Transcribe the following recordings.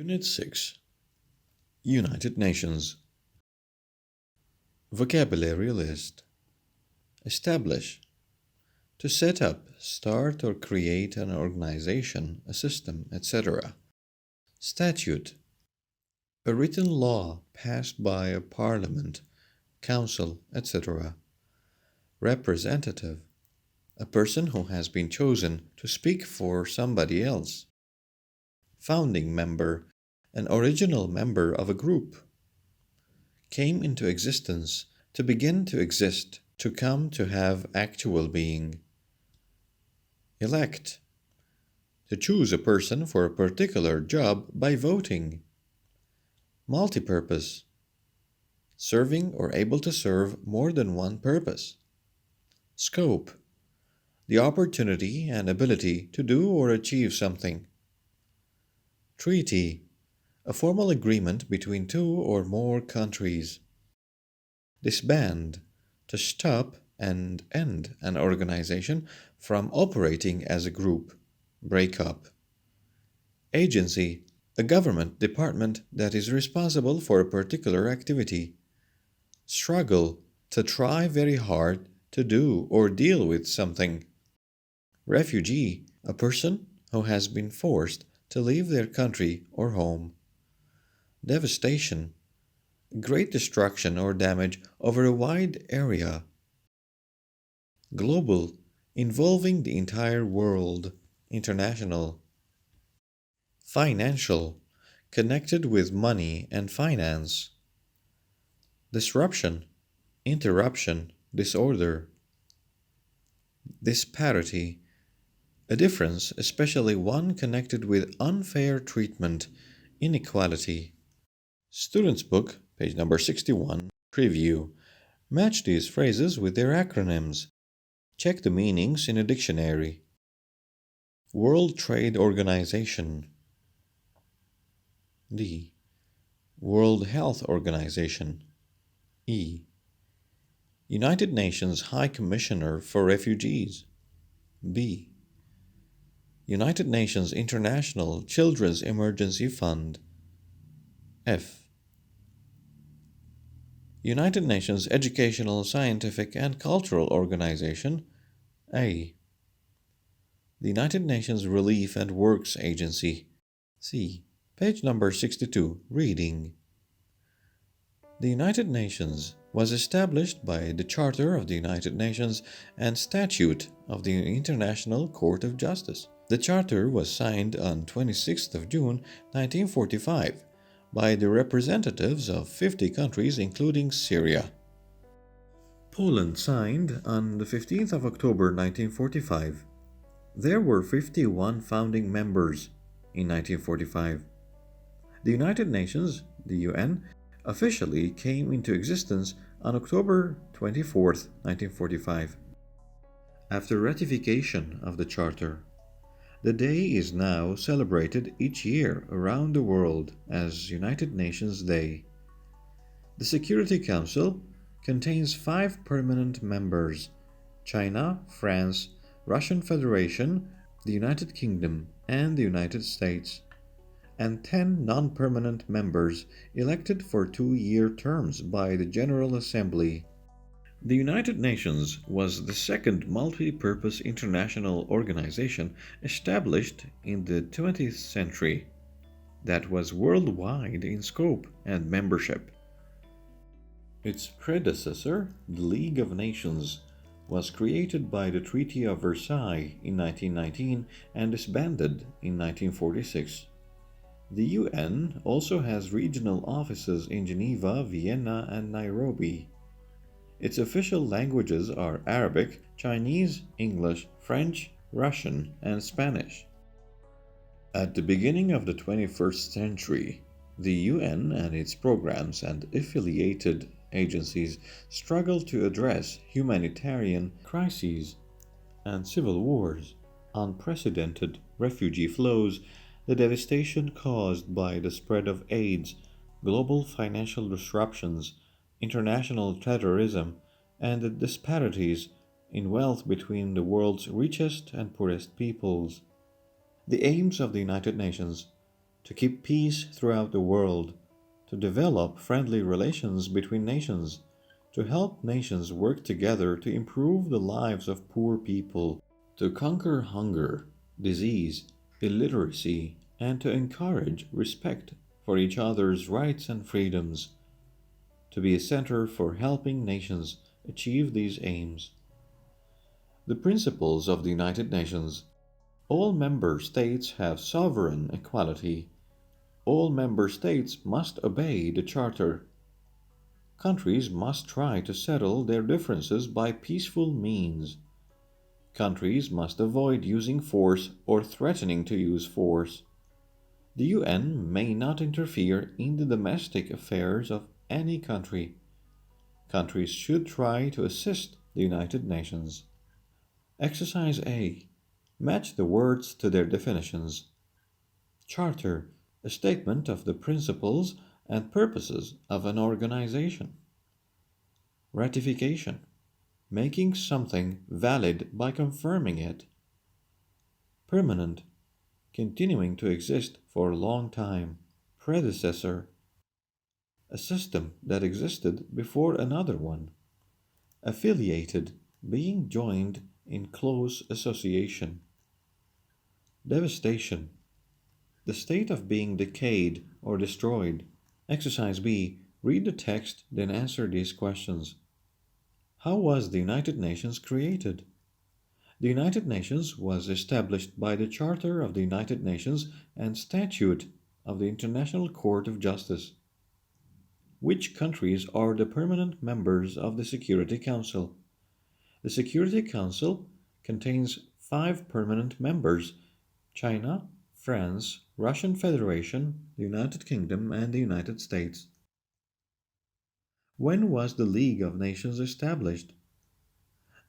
Unit 6 United Nations Vocabulary List Establish to set up, start or create an organization, a system, etc. Statute a written law passed by a parliament, council, etc. Representative a person who has been chosen to speak for somebody else. Founding member an original member of a group. Came into existence, to begin to exist, to come to have actual being. Elect, to choose a person for a particular job by voting. Multipurpose, serving or able to serve more than one purpose. Scope, the opportunity and ability to do or achieve something. Treaty, a formal agreement between two or more countries. Disband, to stop and end an organization from operating as a group, break up. Agency, a government department that is responsible for a particular activity. Struggle, to try very hard to do or deal with something. Refugee, a person who has been forced to leave their country or home. Devastation, great destruction or damage over a wide area. Global, involving the entire world. International. Financial, connected with money and finance. Disruption, interruption, disorder. Disparity, a difference, especially one connected with unfair treatment, inequality. Student's Book, page number 61, Preview. Match these phrases with their acronyms. Check the meanings in a dictionary. World Trade Organization. D. World Health Organization. E. United Nations High Commissioner for Refugees. B. United Nations International Children's Emergency Fund. F. United Nations Educational, Scientific and Cultural Organization. A. The United Nations Relief and Works Agency. C. Page number 62. Reading. The United Nations was established by the Charter of the United Nations and Statute of the International Court of Justice. The Charter was signed on 26th of June 1945 by the representatives of 50 countries including Syria. Poland signed on the 15th of October 1945. There were 51 founding members in 1945. The United Nations, the UN, officially came into existence on October 24, 1945. After ratification of the Charter, the day is now celebrated each year around the world as United Nations Day. The Security Council contains 5 permanent members: China, France, Russian Federation, the United Kingdom, and the United States, and 10 non-permanent members elected for 2-year terms by the General Assembly. The United Nations was the second multi-purpose international organization established in the 20th century that was worldwide in scope and membership. Its predecessor, the League of Nations, was created by the Treaty of Versailles in 1919 and disbanded in 1946. The UN also has regional offices in Geneva, Vienna, and Nairobi. Its official languages are Arabic, Chinese, English, French, Russian, and Spanish. At the beginning of the 21st century, the UN and its programs and affiliated agencies struggled to address humanitarian crises and civil wars, unprecedented refugee flows, the devastation caused by the spread of AIDS, global financial disruptions, international terrorism, and the disparities in wealth between the world's richest and poorest peoples. The aims of the United Nations: to keep peace throughout the world, to develop friendly relations between nations, to help nations work together to improve the lives of poor people, to conquer hunger, disease, illiteracy, and to encourage respect for each other's rights and freedoms, to be a center for helping nations achieve these aims. The principles of the United Nations. All member states have sovereign equality. All member states must obey the Charter. Countries must try to settle their differences by peaceful means. Countries must avoid using force or threatening to use force. The UN may not interfere in the domestic affairs of any country. Countries should try to assist the United Nations. Exercise A. Match the words to their definitions. Charter, a statement of the principles and purposes of an organization. Ratification, making something valid by confirming it. Permanent, continuing to exist for a long time. Predecessor, a system that existed before another one. Affiliated, being joined in close association. Devastation, the state of being decayed or destroyed. Exercise B. Read the text, then answer these questions. How was the United Nations created? The United Nations was established by the Charter of the United Nations and Statute of the International Court of Justice. Which countries are the permanent members of the Security Council? The Security Council contains 5 permanent members: China, France, Russian Federation, the United Kingdom, and the United States. When was the League of Nations established?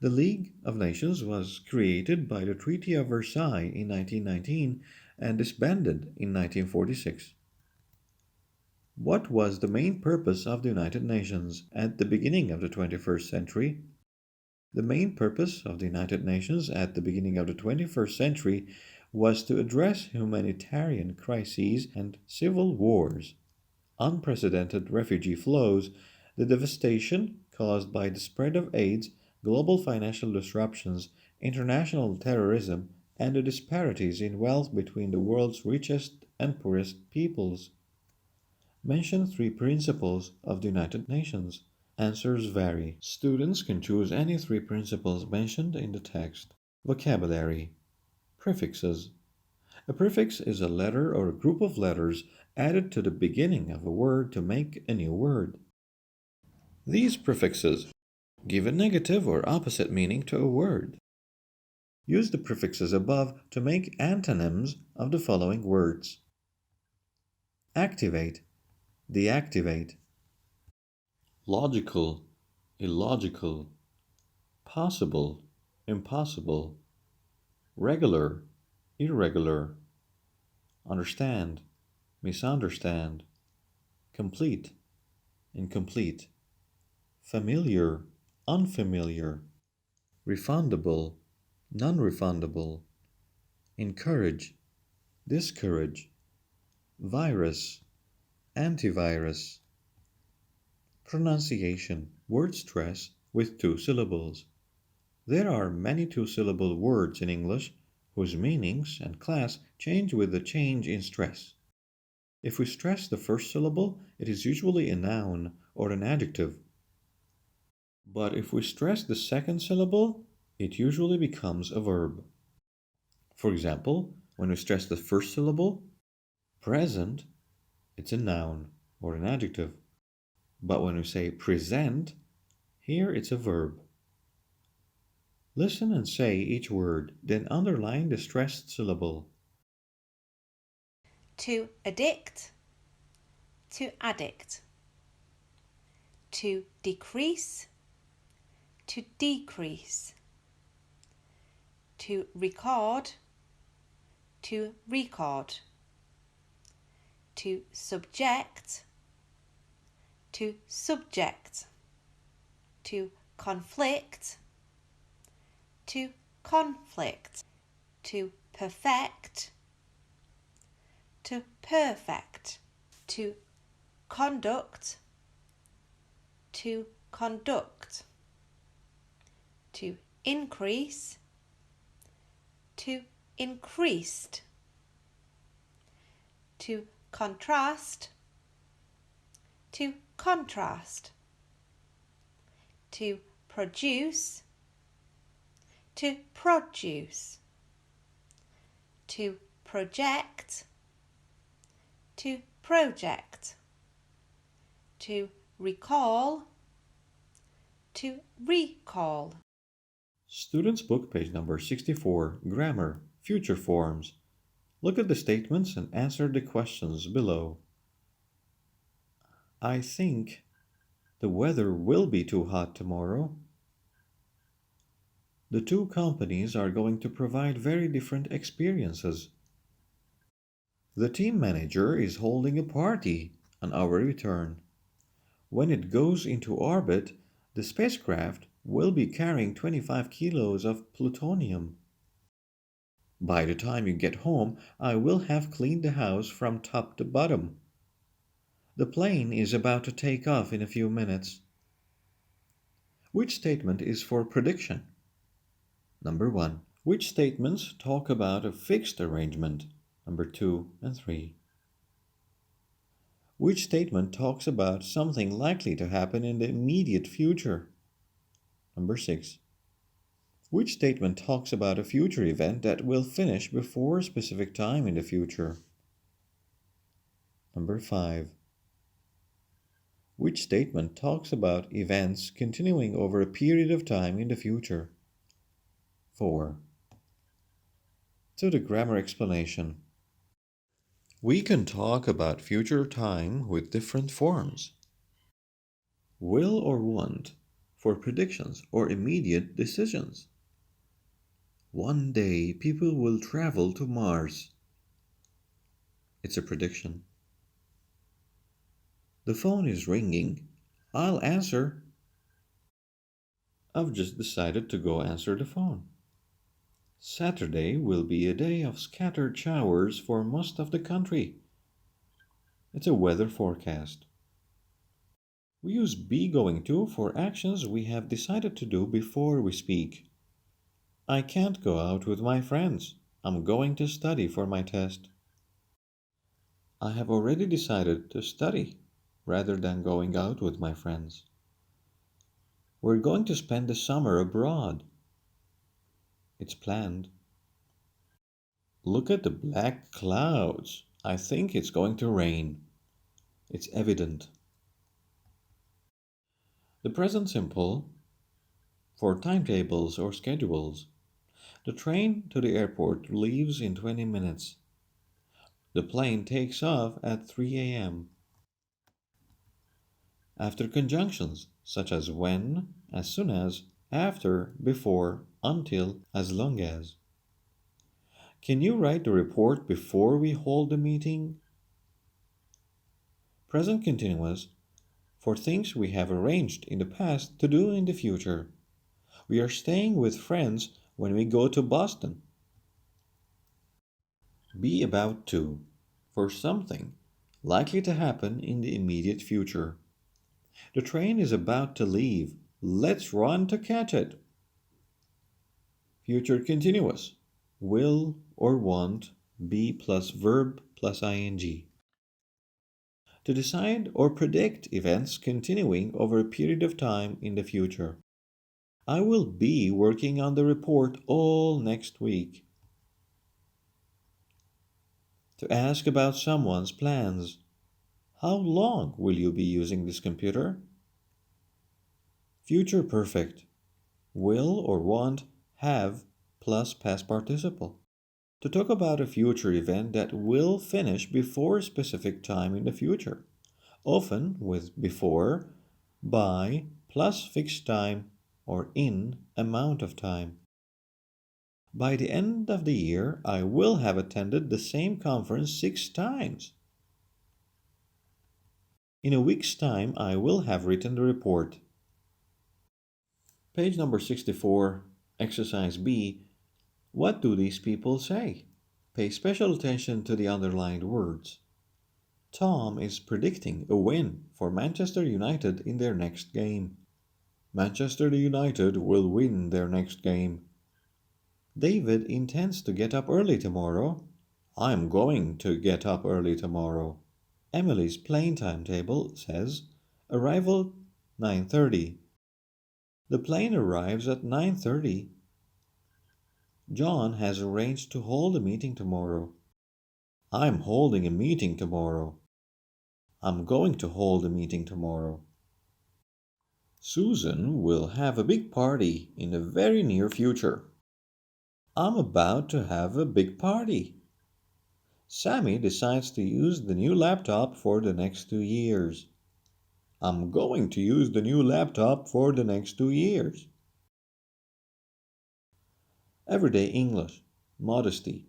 The League of Nations was created by the Treaty of Versailles in 1919 and disbanded in 1946. What was the main purpose of the United Nations at the beginning of the 21st century? The main purpose of the United Nations at the beginning of the 21st century was to address humanitarian crises and civil wars, unprecedented refugee flows, the devastation caused by the spread of AIDS, global financial disruptions, international terrorism, and the disparities in wealth between the world's richest and poorest peoples. Mention 3 principles of the United Nations. Answers vary. Students can choose any 3 principles mentioned in the text. Vocabulary. Prefixes. A prefix is a letter or a group of letters added to the beginning of a word to make a new word. These prefixes give a negative or opposite meaning to a word. Use the prefixes above to make antonyms of the following words. Activate, deactivate. Logical, illogical. Possible, impossible. Regular, irregular. Understand, misunderstand. Complete, incomplete. Familiar, unfamiliar. Refundable, non-refundable. Encourage, discourage. Virus, antivirus. Pronunciation, word stress with 2 syllables. There are many 2-syllable words in English whose meanings and class change with the change in stress. If we stress the first syllable, it is usually a noun or an adjective. But if we stress the second syllable, it usually becomes a verb. For example, when we stress the first syllable, present, it's a noun or an adjective. But when we say present, here it's a verb. Listen and say each word, then underline the stressed syllable. To addict, to addict. To decrease, to decrease. To record, to record. To subject, to subject. To conflict, to conflict. To perfect, to perfect, to conduct, to conduct, to increase, to increased, to contrast, to contrast, to produce, to produce, to project, to project, to recall, to recall. Students' book, page number 64, Grammar, Future Forms. Look at the statements and answer the questions below. I think the weather will be too hot tomorrow. The two companies are going to provide very different experiences. The team manager is holding a party on our return. When it goes into orbit, the spacecraft will be carrying 25 kilos of plutonium. By the time you get home, I will have cleaned the house from top to bottom. The plane is about to take off in a few minutes. Which statement is for prediction? Number 1. Which statements talk about a fixed arrangement? Number 2 and 3. Which statement talks about something likely to happen in the immediate future? Number 6. Which statement talks about a future event that will finish before a specific time in the future? Number 5. Which statement talks about events continuing over a period of time in the future? 4. To the grammar explanation. We can talk about future time with different forms. Will or want for predictions or immediate decisions. One day people will travel to Mars. It's a prediction. The phone is ringing. I'll answer. I've just decided to go answer the phone. Saturday will be a day of scattered showers for most of the country. It's a weather forecast. We use be going to for actions we have decided to do before we speak. I can't go out with my friends. I'm going to study for my test. I have already decided to study rather than going out with my friends. We're going to spend the summer abroad. It's planned. Look at the black clouds. I think it's going to rain. It's evident. The present simple for timetables or schedules. The train to the airport leaves in 20 minutes. The plane takes off at 3 a.m. After conjunctions such as when, as soon as, after, before, until, as long as. Can you write the report before we hold the meeting? Present continuous for things we have arranged in the past to do in the future. We are staying with friends when we go to Boston. Be about to for something likely to happen in the immediate future. The train is about to leave. Let's run to catch it. Future continuous. Will or want, be plus verb plus ing. To decide or predict events continuing over a period of time in the future. I will be working on the report all next week. To ask about someone's plans. How long will you be using this computer? Future perfect. Will or want, have plus past participle. To talk about a future event that will finish before a specific time in the future, often with before, by, plus fixed time, or in amount of time. By the end of the year, I will have attended the same conference 6 times. In a week's time, I will have written the report. Page number 64, Exercise B. What do these people say? Pay special attention to the underlined words. Tom is predicting a win for Manchester United in their next game. Manchester United will win their next game. David intends to get up early tomorrow. I'm going to get up early tomorrow. Emily's plane timetable says arrival 9:30. The plane arrives at 9:30. John has arranged to hold a meeting tomorrow. I'm holding a meeting tomorrow. I'm going to hold a meeting tomorrow. Susan will have a big party in the very near future. I'm about to have a big party. Sammy decides to use the new laptop for the next 2 years. I'm going to use the new laptop for the next 2 years. Everyday English, modesty.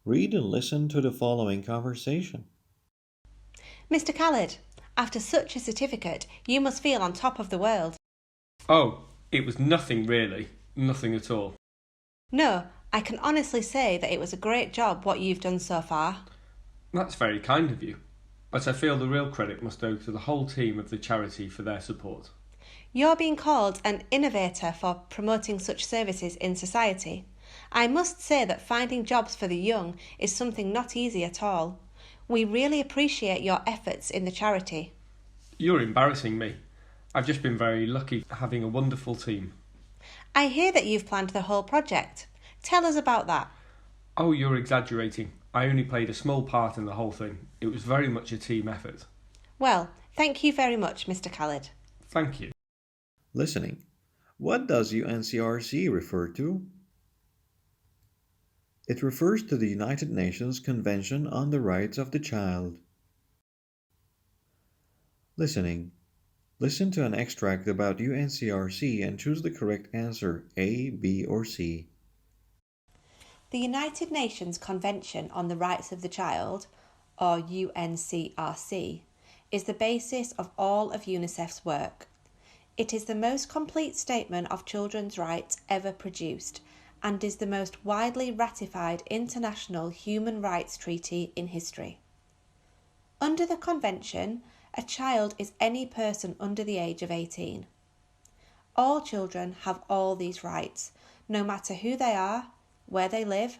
Read and listen to the following conversation. Mr. Khaled, after such a certificate, you must feel on top of the world. Oh, it was nothing really. Nothing at all. No, I can honestly say that it was a great job what you've done so far. That's very kind of you. But I feel the real credit must go to the whole team of the charity for their support. You're being called an innovator for promoting such services in society. I must say that finding jobs for the young is something not easy at all. We really appreciate your efforts in the charity. You're embarrassing me. I've just been very lucky having a wonderful team. I hear that you've planned the whole project. Tell us about that. Oh, you're exaggerating. I only played a small part in the whole thing. It was very much a team effort. Well, thank you very much, Mr. Khaled. Thank you. Listening. What does UNCRC refer to? It refers to the United Nations Convention on the Rights of the Child. Listening. Listen to an extract about UNCRC and choose the correct answer, A, B, or C. The United Nations Convention on the Rights of the Child, or UNCRC, is the basis of all of UNICEF's work. It is the most complete statement of children's rights ever produced and is the most widely ratified international human rights treaty in history. Under the Convention, a child is any person under the age of 18. All children have all these rights, no matter who they are, where they live,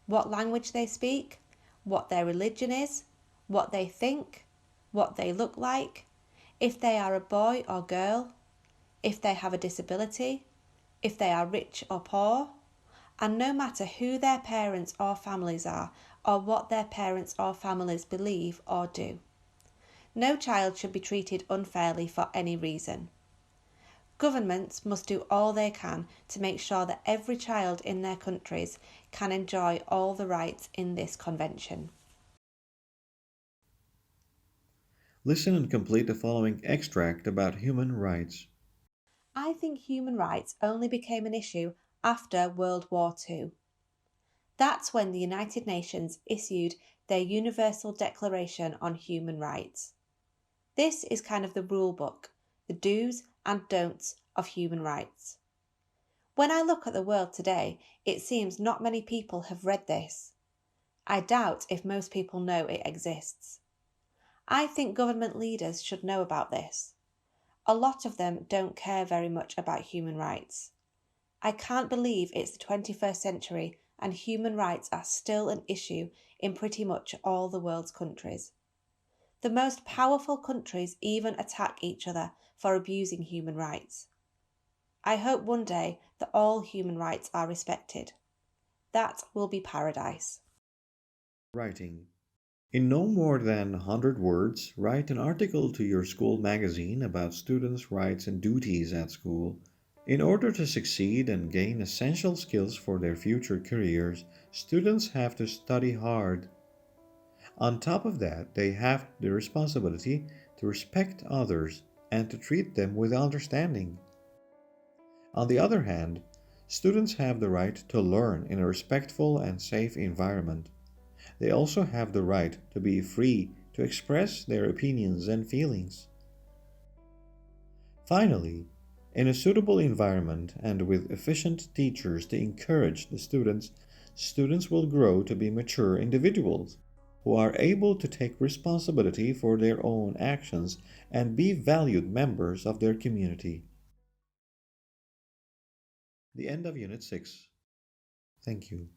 what language they speak, what their religion is, what they think, what they look like, if they are a boy or girl, if they have a disability, if they are rich or poor, and no matter who their parents or families are or what their parents or families believe or do. No child should be treated unfairly for any reason. Governments must do all they can to make sure that every child in their countries can enjoy all the rights in this convention. Listen and complete the following extract about human rights. I think human rights only became an issue after World War II. That's when the United Nations issued their Universal Declaration on Human Rights. This is kind of the rule book, the do's and don'ts of human rights. When I look at the world today, it seems not many people have read this. I doubt if most people know it exists. I think government leaders should know about this. A lot of them don't care very much about human rights. I can't believe it's the 21st century and human rights are still an issue in pretty much all the world's countries. The most powerful countries even attack each other for abusing human rights. I hope one day that all human rights are respected. That will be paradise. Writing. In no more than 100 words, write an article to your school magazine about students' rights and duties at school. In order to succeed and gain essential skills for their future careers, students have to study hard. On top of that, they have the responsibility to respect others and to treat them with understanding. On the other hand, students have the right to learn in a respectful and safe environment. They also have the right to be free to express their opinions and feelings. Finally, in a suitable environment and with efficient teachers to encourage the students, students will grow to be mature individuals who are able to take responsibility for their own actions and be valued members of their community. The end of Unit 6. Thank you.